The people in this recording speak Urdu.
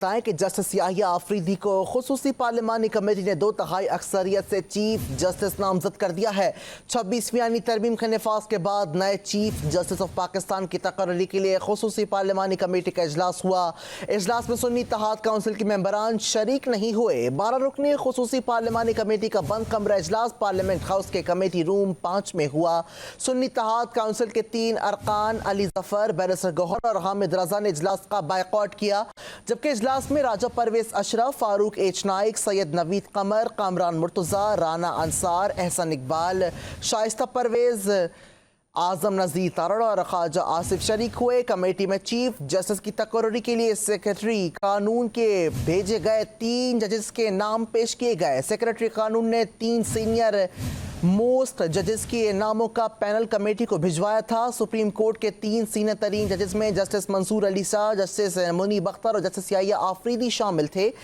بتائیں کہ جسٹس یحییٰ آفریدی کو خصوصی پارلیمانی کمیٹی نے 2/3 اکثریت سے چیف جسٹس نامزد کر دیا ہے۔ 26ویں آئینی ترمیم کے نفاذ کے بعد نئے چیف جسٹس آف پاکستان کی تقرری کے لیے خصوصی پارلیمانی کمیٹی کا اجلاس ہوا۔ اجلاس میں سنی اتحاد کونسل کے ممبران شریک نہیں ہوئے۔ 12 رکنی خصوصی پارلیمانی کمیٹی کا بند کمرہ اجلاس پارلیمنٹ ہاؤس کے کمیٹی روم 5 میں ہوا۔ سنی اتحاد کونسل کے 3 ارکان علی ظفر، بیرسٹر گوہر اور حامد رضا نے اجلاس کا بائیکاٹ کیا، جبکہ اجلاس میں راجہ پرویز اشرف، فاروق ایچ نائک، سید نوید قمر، کامران مرتضی، رانا انصار، احسن اقبال، شائستہ پرویز، اعظم نذیر تارڑ اور خواجہ آصف شریک ہوئے۔ کمیٹی میں چیف جسٹس کی تقرری کے لیے سیکریٹری قانون کے بھیجے گئے 3 ججز کے نام پیش کیے گئے۔ سیکریٹری قانون نے 3 سینئر موسٹ ججز کے ناموں کا پینل کمیٹی کو بھجوایا تھا۔ سپریم کورٹ کے 3 سینئر ترین ججز میں جسٹس منصور علی شاہ، جسٹس منیب اختر اور جسٹس یحییٰ آفریدی شامل تھے۔